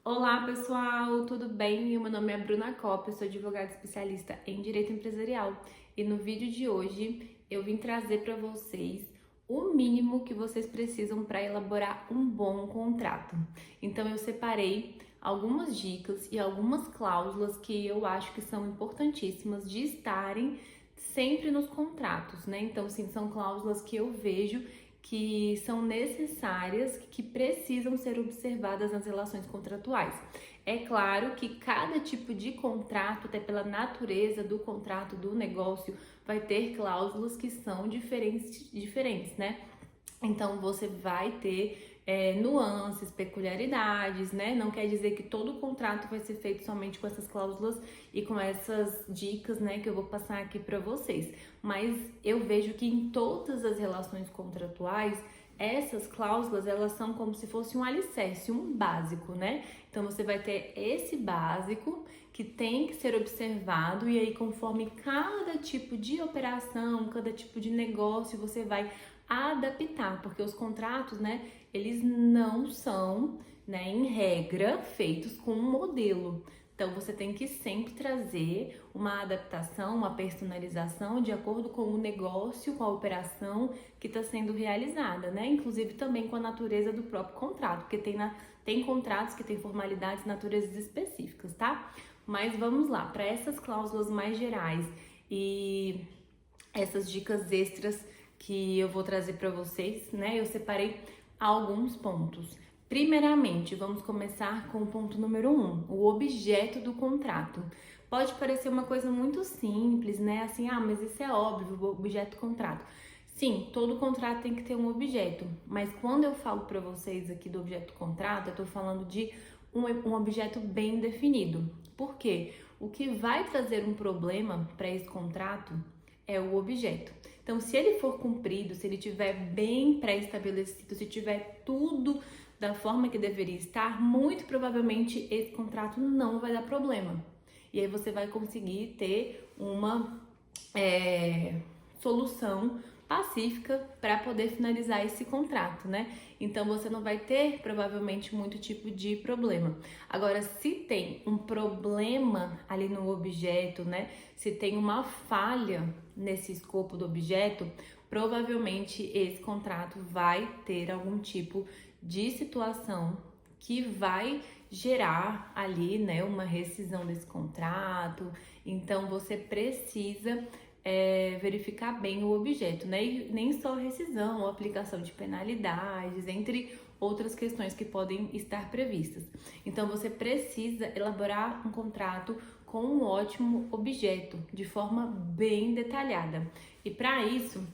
Olá pessoal, tudo bem? Meu nome é Bruna Copa, eu sou advogada especialista em Direito Empresarial e no vídeo de hoje eu vim trazer para vocês o mínimo que vocês precisam para elaborar um bom contrato. Então eu separei algumas dicas e algumas cláusulas que eu acho que são importantíssimas de estarem sempre nos contratos, né? Então, sim, são cláusulas que eu vejo que são necessárias, que precisam ser observadas nas relações contratuais. É claro que cada tipo de contrato, até pela natureza do contrato, do negócio, vai ter cláusulas que são diferentes, né? Então você vai ter nuances, peculiaridades, né? Não quer dizer que todo contrato vai ser feito somente com essas cláusulas e com essas dicas, né, que eu vou passar aqui para vocês. Mas eu vejo que em todas as relações contratuais essas cláusulas, elas são como se fosse um alicerce, um básico, né? Então você vai ter esse básico que tem que ser observado e aí conforme cada tipo de operação, cada tipo de negócio, você vai adaptar, porque os contratos, né, eles não são, né, em regra, feitos com um modelo. Então você tem que sempre trazer uma adaptação, uma personalização de acordo com o negócio, com a operação que está sendo realizada, né? Inclusive também com a natureza do próprio contrato, porque tem contratos que têm formalidades, naturezas específicas, tá? Mas vamos lá, para essas cláusulas mais gerais e essas dicas extras que eu vou trazer para vocês, né? Eu separei alguns pontos. Primeiramente, vamos começar com o ponto número 1, o objeto do contrato. Pode parecer uma coisa muito simples, né? Assim, mas isso é óbvio, o objeto do contrato. Sim, todo contrato tem que ter um objeto, mas quando eu falo para vocês aqui do objeto do contrato, eu tô falando de um objeto bem definido. Por quê? O que vai trazer um problema para esse contrato é o objeto. Então, se ele for cumprido, se ele tiver bem pré-estabelecido, se tiver tudo da forma que deveria estar, muito provavelmente esse contrato não vai dar problema. E aí você vai conseguir ter uma solução pacífica para poder finalizar esse contrato, né? Então você não vai ter provavelmente muito tipo de problema. Agora, se tem um problema ali no objeto, né? Se tem uma falha nesse escopo do objeto, provavelmente esse contrato vai ter algum tipo de situação que vai gerar ali, né, uma rescisão desse contrato. Então você precisa verificar bem o objeto, né? E nem só rescisão ou aplicação de penalidades, entre outras questões que podem estar previstas. Então você precisa elaborar um contrato com um ótimo objeto, de forma bem detalhada. E para isso,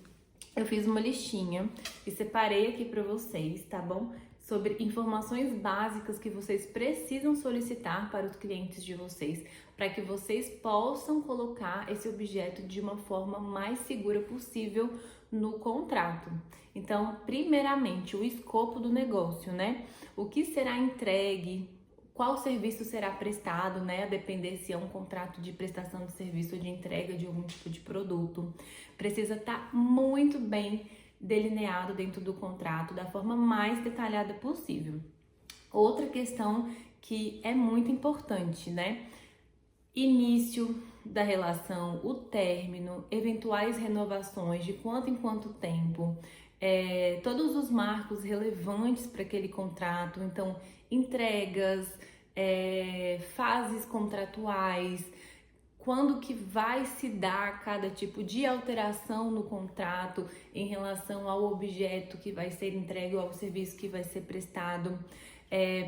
eu fiz uma listinha e separei aqui para vocês, tá bom? Sobre informações básicas que vocês precisam solicitar para os clientes de vocês, para que vocês possam colocar esse objeto de uma forma mais segura possível no contrato. Então, primeiramente, o escopo do negócio, né? O que será entregue, qual serviço será prestado, né? A depender se é um contrato de prestação de serviço ou de entrega de algum tipo de produto. Precisa estar muito bem delineado dentro do contrato da forma mais detalhada possível. Outra questão que é muito importante, né? Início da relação, o término, eventuais renovações, de quanto em quanto tempo, todos os marcos relevantes para aquele contrato, então entregas, fases contratuais, quando que vai se dar cada tipo de alteração no contrato em relação ao objeto que vai ser entregue ou ao serviço que vai ser prestado.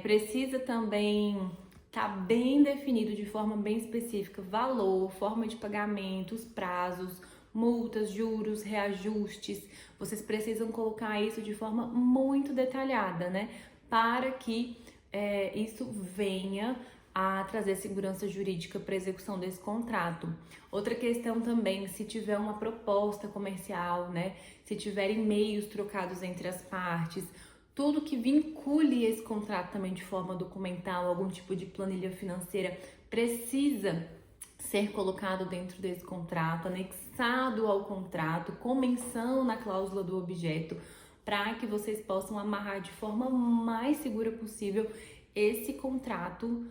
Precisa também estar bem definido de forma bem específica valor, forma de pagamento, os prazos, multas, juros, reajustes. Vocês precisam colocar isso de forma muito detalhada, né? Para que isso venha a trazer segurança jurídica para execução desse contrato. Outra questão também, se tiver uma proposta comercial, né? Se tiver e-mails trocados entre as partes, tudo que vincule esse contrato também de forma documental, algum tipo de planilha financeira, precisa ser colocado dentro desse contrato, anexado ao contrato, com menção na cláusula do objeto, para que vocês possam amarrar de forma mais segura possível esse contrato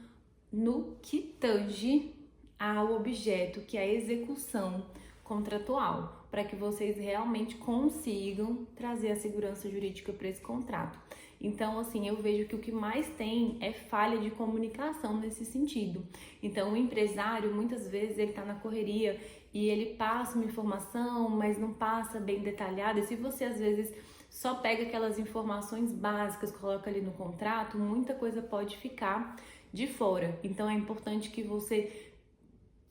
no que tange ao objeto, que é a execução contratual, para que vocês realmente consigam trazer a segurança jurídica para esse contrato. Então, assim, eu vejo que o que mais tem é falha de comunicação nesse sentido. Então, o empresário, muitas vezes, ele está na correria e ele passa uma informação, mas não passa bem detalhada. E se você, às vezes, só pega aquelas informações básicas, coloca ali no contrato, muita coisa pode ficar de fora. Então, é importante que você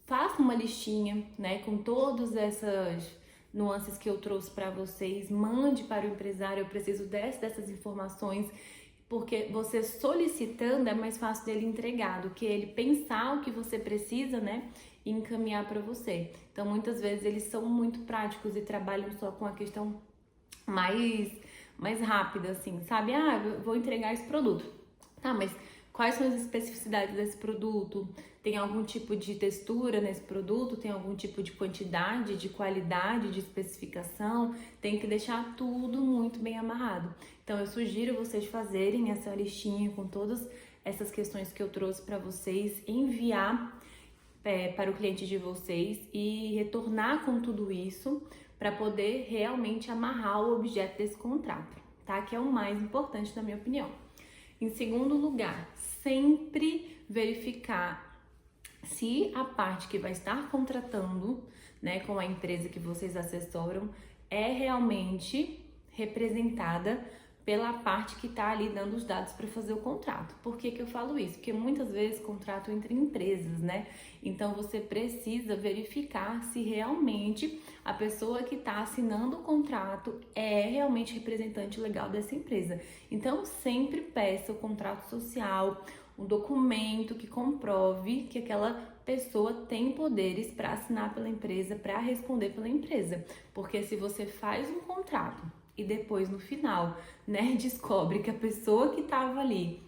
faça uma listinha, né, com todas essas nuances que eu trouxe para vocês, mande para o empresário, eu preciso dessas informações, porque você solicitando é mais fácil dele entregar do que ele pensar o que você precisa, né, e encaminhar para você. Então, muitas vezes eles são muito práticos e trabalham só com a questão mais rápida, assim, sabe? Ah, eu vou entregar esse produto. Tá, mas quais são as especificidades desse produto? Tem algum tipo de textura nesse produto? Tem algum tipo de quantidade, de qualidade, de especificação? Tem que deixar tudo muito bem amarrado. Então, eu sugiro vocês fazerem essa listinha com todas essas questões que eu trouxe para vocês, enviar para o cliente de vocês e retornar com tudo isso para poder realmente amarrar o objeto desse contrato, tá? Que é o mais importante, na minha opinião. Em segundo lugar, sempre verificar se a parte que vai estar contratando, né, com a empresa que vocês assessoram, é realmente representada pela parte que está ali dando os dados para fazer o contrato. Por que que eu falo isso? Porque muitas vezes contrato entre empresas, né? Então você precisa verificar se realmente a pessoa que está assinando o contrato é realmente representante legal dessa empresa. Então sempre peça o contrato social, um documento que comprove que aquela pessoa tem poderes para assinar pela empresa, para responder pela empresa. Porque se você faz um contrato e depois no final, né, descobre que a pessoa que estava ali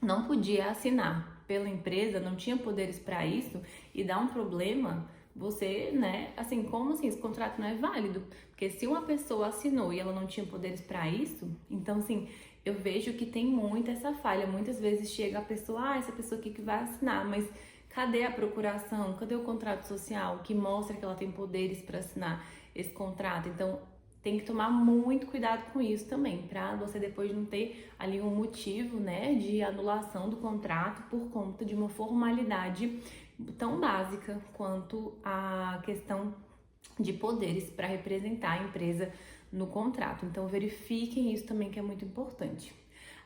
não podia assinar pela empresa, não tinha poderes para isso e dá um problema, você, né, assim, como assim, esse contrato não é válido? Porque se uma pessoa assinou e ela não tinha poderes para isso, então assim, eu vejo que tem muito essa falha. Muitas vezes chega a pessoa, essa pessoa aqui que vai assinar, mas cadê a procuração? Cadê o contrato social que mostra que ela tem poderes para assinar esse contrato? Então, tem que tomar muito cuidado com isso também, para você depois não ter ali um motivo, né, de anulação do contrato por conta de uma formalidade tão básica quanto a questão de poderes para representar a empresa no contrato. Então, verifiquem isso também, que é muito importante.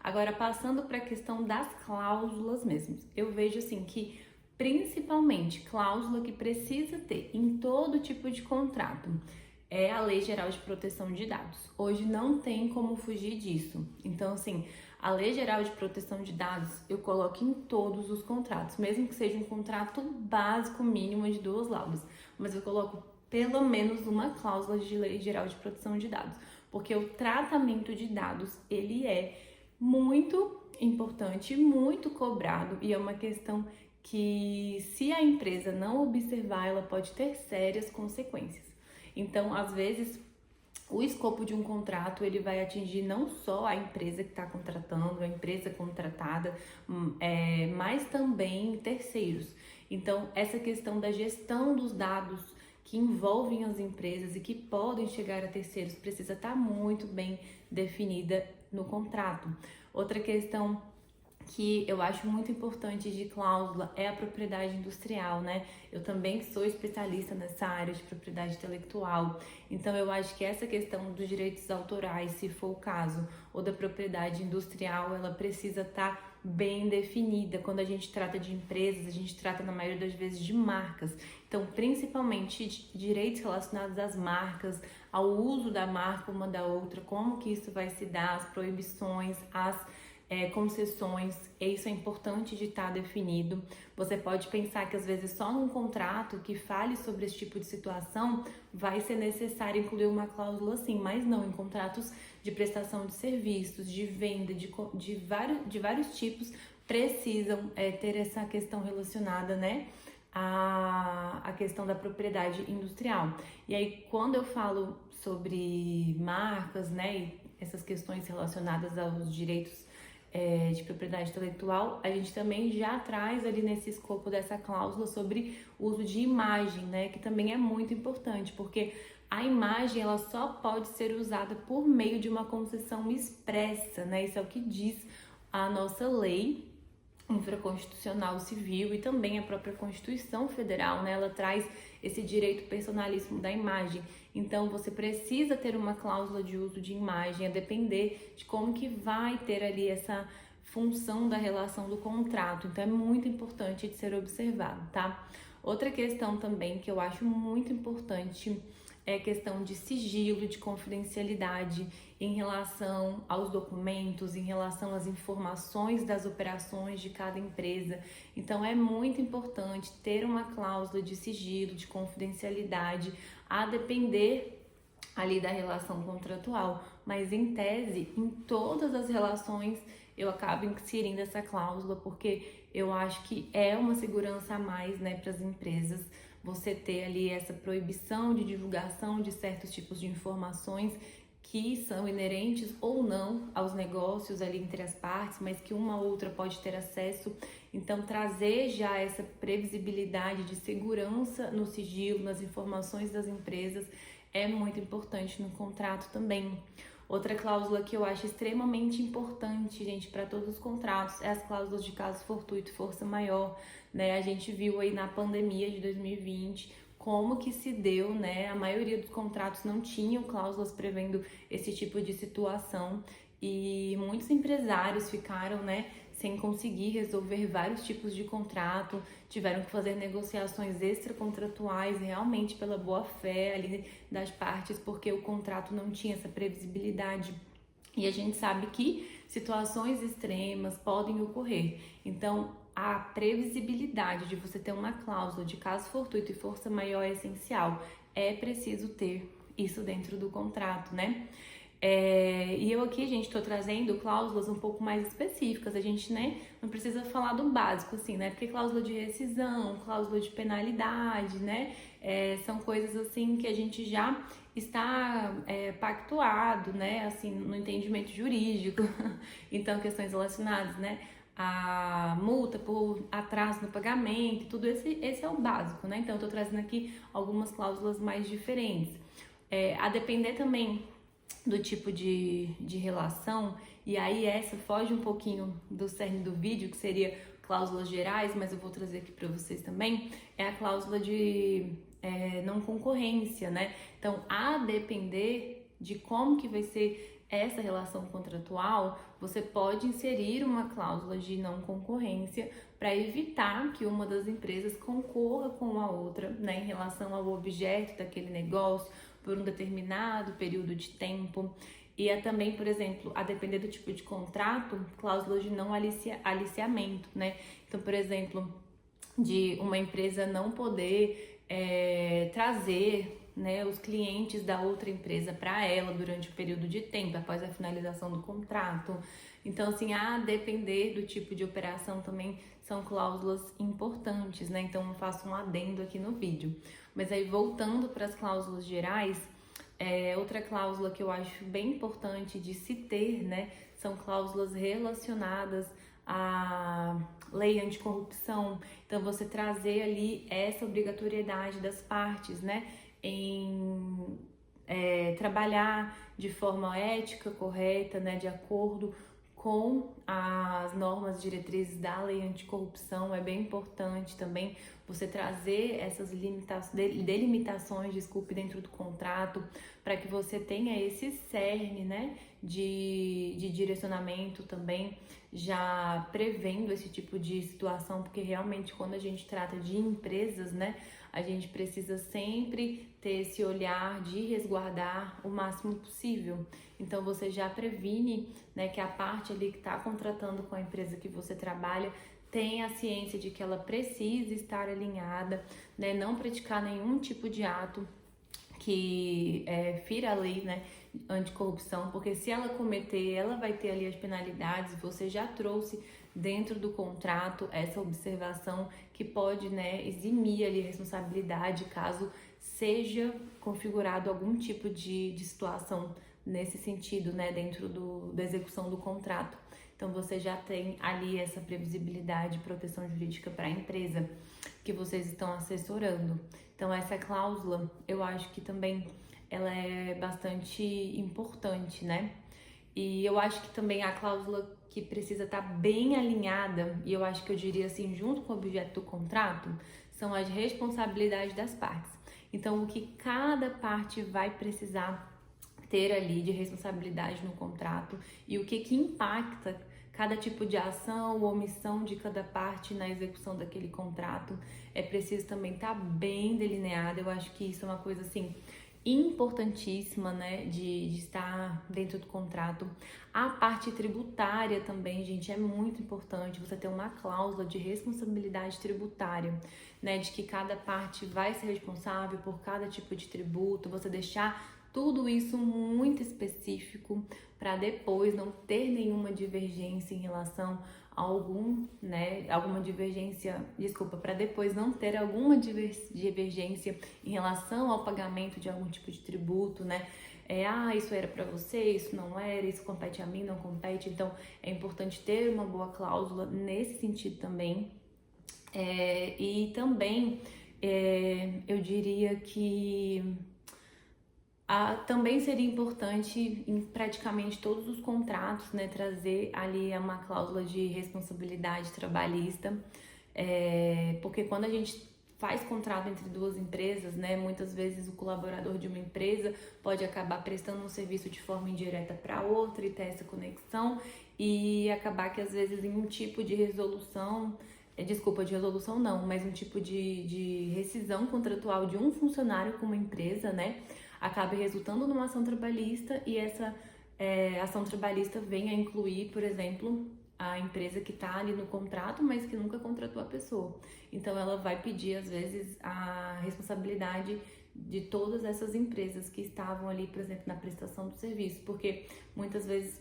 Agora, passando para a questão das cláusulas mesmo, eu vejo assim que principalmente cláusula que precisa ter em todo tipo de contrato é a Lei Geral de Proteção de Dados. Hoje não tem como fugir disso. Então, assim, a Lei Geral de Proteção de Dados eu coloco em todos os contratos, mesmo que seja um contrato básico mínimo de 2 laudas, mas eu coloco pelo menos uma cláusula de Lei Geral de Proteção de Dados, porque o tratamento de dados, ele é muito importante, muito cobrado e é uma questão que, se a empresa não observar, ela pode ter sérias consequências. Então, às vezes, o escopo de um contrato, ele vai atingir não só a empresa que está contratando, a empresa contratada, mas também terceiros. Então, essa questão da gestão dos dados que envolvem as empresas e que podem chegar a terceiros precisa estar muito bem definida no contrato. Outra questão que eu acho muito importante de cláusula é a propriedade industrial, né? Eu também sou especialista nessa área de propriedade intelectual, então eu acho que essa questão dos direitos autorais, se for o caso, ou da propriedade industrial, ela precisa estar bem definida. Quando a gente trata de empresas, a gente trata na maioria das vezes de marcas, então principalmente de direitos relacionados às marcas, ao uso da marca uma da outra, como que isso vai se dar, as proibições, as concessões, isso é importante de estar definido. Você pode pensar que às vezes só num contrato que fale sobre esse tipo de situação vai ser necessário incluir uma cláusula assim, mas não, em contratos de prestação de serviços, de venda, de vários tipos, precisam ter essa questão relacionada, né, a questão da propriedade industrial. E aí, quando eu falo sobre marcas, né, e essas questões relacionadas aos direitos de propriedade intelectual, a gente também já traz ali nesse escopo dessa cláusula sobre o uso de imagem, né, que também é muito importante, porque a imagem ela só pode ser usada por meio de uma concessão expressa, né, isso é o que diz a nossa lei infraconstitucional civil e também a própria Constituição Federal, né? Ela traz esse direito personalíssimo da imagem. Então, você precisa ter uma cláusula de uso de imagem, a depender de como que vai ter ali essa função da relação do contrato. Então, é muito importante de ser observado, tá? Outra questão também que eu acho muito importante é a questão de sigilo, de confidencialidade em relação aos documentos, em relação às informações das operações de cada empresa. Então, é muito importante ter uma cláusula de sigilo, de confidencialidade, a depender ali da relação contratual. Mas, em tese, em todas as relações, eu acabo inserindo essa cláusula, porque eu acho que é uma segurança a mais, né, para as empresas, você ter ali essa proibição de divulgação de certos tipos de informações que são inerentes ou não aos negócios ali entre as partes, mas que uma ou outra pode ter acesso. Então, trazer já essa previsibilidade de segurança no sigilo, nas informações das empresas, é muito importante no contrato também. Outra cláusula que eu acho extremamente importante, gente, para todos os contratos, é as cláusulas de caso fortuito e força maior, né? A gente viu aí na pandemia de 2020 como que se deu, né? A maioria dos contratos não tinham cláusulas prevendo esse tipo de situação e muitos empresários ficaram, né, sem conseguir resolver vários tipos de contrato, tiveram que fazer negociações extracontratuais realmente pela boa fé ali das partes, porque o contrato não tinha essa previsibilidade. E a gente sabe que situações extremas podem ocorrer. Então, a previsibilidade de você ter uma cláusula de caso fortuito e força maior é essencial. É preciso ter isso dentro do contrato, né? E eu aqui, gente, tô trazendo cláusulas um pouco mais específicas. A gente, né, não precisa falar do básico, assim, né? Porque cláusula de rescisão, cláusula de penalidade, né? São coisas, assim, que a gente já está pactuado, né? Assim, no entendimento jurídico. Então, questões relacionadas, né? A multa por atraso no pagamento, tudo esse é o básico, né? Então, eu tô trazendo aqui algumas cláusulas mais diferentes. A depender também do tipo de relação, e aí essa foge um pouquinho do cerne do vídeo, que seria cláusulas gerais, mas eu vou trazer aqui para vocês também, é a cláusula de não concorrência, né? Então, a depender de como que vai ser essa relação contratual, você pode inserir uma cláusula de não concorrência para evitar que uma das empresas concorra com a outra, né, em relação ao objeto daquele negócio, por um determinado período de tempo. E é também, por exemplo, a depender do tipo de contrato, cláusulas de não aliciamento, né? Então, por exemplo, de uma empresa não poder trazer, né, os clientes da outra empresa para ela durante o período de tempo, após a finalização do contrato. Então, assim, a depender do tipo de operação também são cláusulas importantes, né? Então, eu faço um adendo aqui no vídeo. Mas aí, voltando para as cláusulas gerais, outra cláusula que eu acho bem importante de se ter, né, são cláusulas relacionadas à lei anticorrupção. Então, você trazer ali essa obrigatoriedade das partes, né, em trabalhar de forma ética, correta, né, de acordo com as normas diretrizes da lei anticorrupção. É bem importante também você trazer essas delimitações, dentro do contrato, para que você tenha esse cerne, né, de direcionamento também, já prevendo esse tipo de situação, porque realmente quando a gente trata de empresas, né, a gente precisa sempre ter esse olhar de resguardar o máximo possível. Então, você já previne, né, que a parte ali que está contratando com a empresa que você trabalha tenha a ciência de que ela precisa estar alinhada, né, não praticar nenhum tipo de ato que fira a lei, né, anticorrupção, porque se ela cometer, ela vai ter ali as penalidades. Você já trouxe dentro do contrato essa observação que pode, né, eximir ali a responsabilidade caso seja configurado algum tipo de situação nesse sentido, né, dentro da execução do contrato. Então você já tem ali essa previsibilidade e proteção jurídica para a empresa que vocês estão assessorando. Então essa cláusula, eu acho que também ela é bastante importante, né? E eu acho que também a cláusula que precisa estar bem alinhada, e eu acho que eu diria assim, junto com o objeto do contrato, são as responsabilidades das partes. Então, o que cada parte vai precisar ter ali de responsabilidade no contrato e o que impacta cada tipo de ação ou omissão de cada parte na execução daquele contrato, é preciso também estar bem delineado. Eu acho que isso é uma coisa assim importantíssima, né, de estar dentro do contrato. A parte tributária também, gente, é muito importante você ter uma cláusula de responsabilidade tributária, né, de que cada parte vai ser responsável por cada tipo de tributo, você deixar tudo isso muito específico para depois não ter nenhuma divergência em relação a alguma divergência, para depois não ter alguma divergência em relação ao pagamento de algum tipo de tributo, né? Isso era para você, isso não era, isso compete a mim, não compete. Então, é importante ter uma boa cláusula nesse sentido também. E também, eu diria que também seria importante em praticamente todos os contratos, né, trazer ali uma cláusula de responsabilidade trabalhista, porque quando a gente faz contrato entre duas empresas, né, muitas vezes o colaborador de uma empresa pode acabar prestando um serviço de forma indireta para outra e ter essa conexão e acabar que às vezes em um tipo de resolução, de resolução não, mas um tipo de rescisão contratual de um funcionário com uma empresa, né, acabe resultando numa ação trabalhista e essa ação trabalhista venha a incluir, por exemplo, a empresa que está ali no contrato, mas que nunca contratou a pessoa. Então, ela vai pedir, às vezes, a responsabilidade de todas essas empresas que estavam ali, por exemplo, na prestação do serviço, porque muitas vezes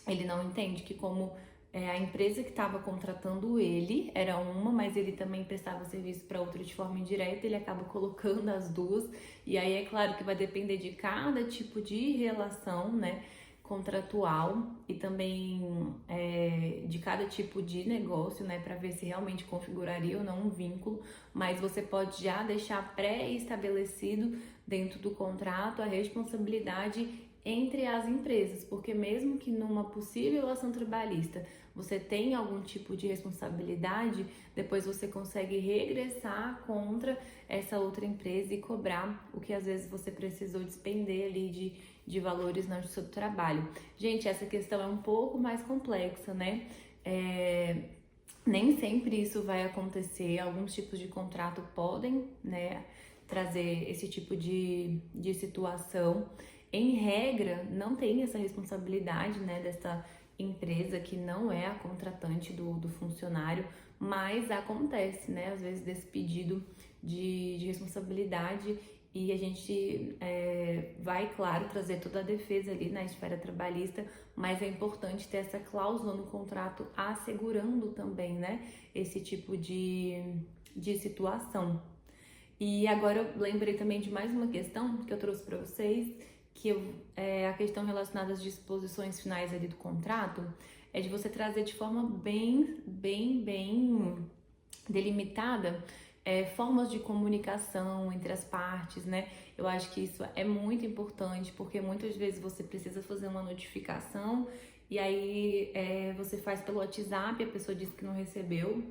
ele não entende que como a empresa que estava contratando ele era uma, mas ele também prestava serviço para outra de forma indireta, ele acaba colocando as duas, e aí é claro que vai depender de cada tipo de relação, né, contratual e também de cada tipo de negócio, né, para ver se realmente configuraria ou não um vínculo, mas você pode já deixar pré-estabelecido dentro do contrato a responsabilidade entre as empresas, porque mesmo que numa possível ação trabalhista você tenha algum tipo de responsabilidade, depois você consegue regressar contra essa outra empresa e cobrar o que às vezes você precisou despender ali de valores no seu trabalho. Gente, essa questão é um pouco mais complexa, né? Nem sempre isso vai acontecer, alguns tipos de contrato podem, né, trazer esse tipo de situação. Em regra, não tem essa responsabilidade, né, dessa empresa que não é a contratante do funcionário, mas acontece, né, às vezes desse pedido de responsabilidade e a gente vai, claro, trazer toda a defesa ali na esfera trabalhista, mas é importante ter essa cláusula no contrato assegurando também, né, esse tipo de situação. E agora eu lembrei também de mais uma questão que eu trouxe para vocês, que a questão relacionada às disposições finais ali do contrato, é de você trazer de forma bem delimitada formas de comunicação entre as partes, né? Eu acho que isso é muito importante, porque muitas vezes você precisa fazer uma notificação e aí você faz pelo WhatsApp, a pessoa diz que não recebeu,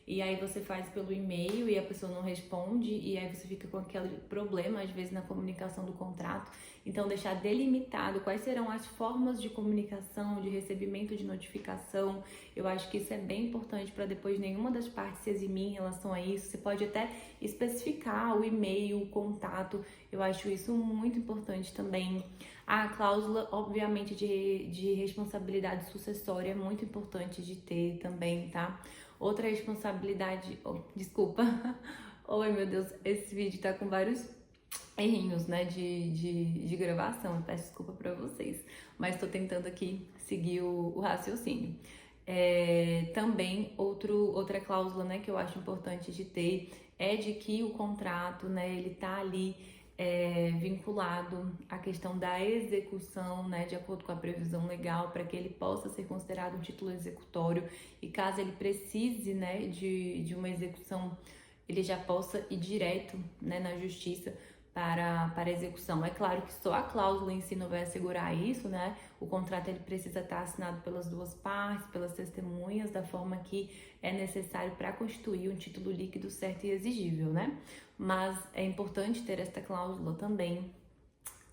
e aí você faz pelo e-mail e a pessoa não responde, e aí você fica com aquele problema, às vezes, na comunicação do contrato. Então, deixar delimitado quais serão as formas de comunicação, de recebimento de notificação, eu acho que isso é bem importante para depois nenhuma das partes se eximir em relação a isso. Você pode até especificar o e-mail, o contato, eu acho isso muito importante também. A cláusula, obviamente, de responsabilidade sucessória é muito importante de ter também, tá? Outra responsabilidade... desculpa. Oi, meu Deus, esse vídeo tá com vários errinhos, né, de gravação. Eu peço desculpa pra vocês, mas tô tentando aqui seguir o raciocínio. Também outra cláusula, né, que eu acho importante de ter é de que o contrato, né, ele tá ali vinculado à questão da execução, né, de acordo com a previsão legal, para que ele possa ser considerado um título executório e caso ele precise, né, de uma execução, ele já possa ir direto, né, na justiça para execução. É claro que só a cláusula em si não vai assegurar isso, né? O contrato ele precisa estar assinado pelas duas partes, pelas testemunhas, da forma que é necessário para constituir um título líquido certo e exigível, né? Mas é importante ter esta cláusula também.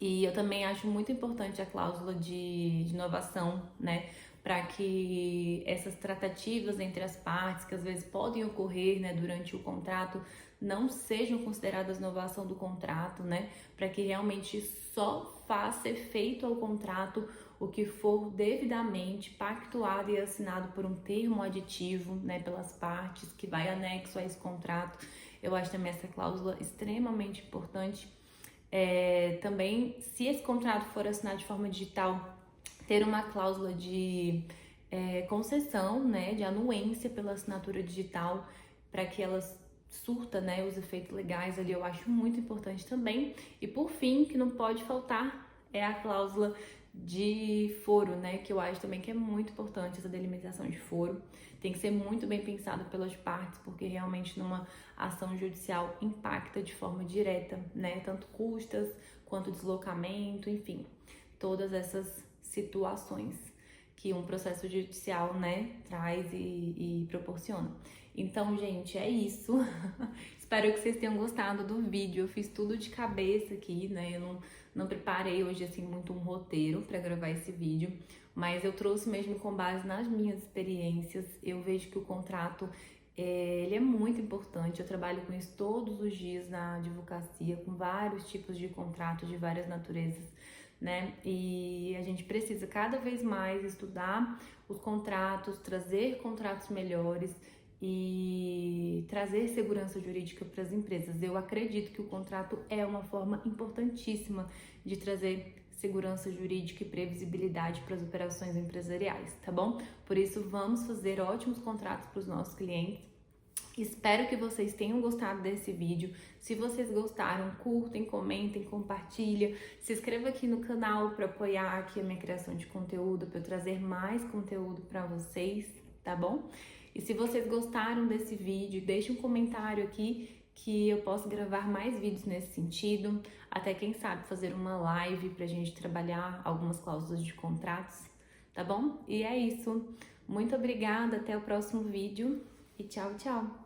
E eu também acho muito importante a cláusula de inovação, né? Para que essas tratativas entre as partes, que às vezes podem ocorrer, né, durante o contrato, não sejam consideradas inovação do contrato, né? Para que realmente só faça efeito ao contrato o que for devidamente pactuado e assinado por um termo aditivo, né, pelas partes, que vai anexo a esse contrato. Eu acho também essa cláusula extremamente importante. Também, se esse contrato for assinado de forma digital, ter uma cláusula de concessão, né, de anuência pela assinatura digital, para que ela surta, né, os efeitos legais ali, eu acho muito importante também. E por fim, que não pode faltar, é a cláusula de foro, né, que eu acho também que é muito importante essa delimitação de foro. Tem que ser muito bem pensado pelas partes, porque realmente numa ação judicial impacta de forma direta, né, tanto custas quanto deslocamento, enfim, todas essas situações que um processo judicial, né, traz e proporciona. Então, gente, é isso. Espero que vocês tenham gostado do vídeo. Eu fiz tudo de cabeça aqui, né? Eu não preparei hoje, assim, muito um roteiro para gravar esse vídeo, mas eu trouxe mesmo com base nas minhas experiências. Eu vejo que o contrato, ele é muito importante. Eu trabalho com isso todos os dias na advocacia, com vários tipos de contratos de várias naturezas, né? E a gente precisa cada vez mais estudar os contratos, trazer contratos melhores e trazer segurança jurídica para as empresas. Eu acredito que o contrato é uma forma importantíssima de trazer segurança jurídica e previsibilidade para as operações empresariais, tá bom? Por isso, vamos fazer ótimos contratos para os nossos clientes. Espero que vocês tenham gostado desse vídeo. Se vocês gostaram, curtem, comentem, compartilhem. Se inscreva aqui no canal para apoiar aqui a minha criação de conteúdo, para eu trazer mais conteúdo para vocês, tá bom? E se vocês gostaram desse vídeo, deixe um comentário aqui que eu posso gravar mais vídeos nesse sentido. Até quem sabe fazer uma live pra gente trabalhar algumas cláusulas de contratos, tá bom? E é isso. Muito obrigada, até o próximo vídeo e tchau, tchau!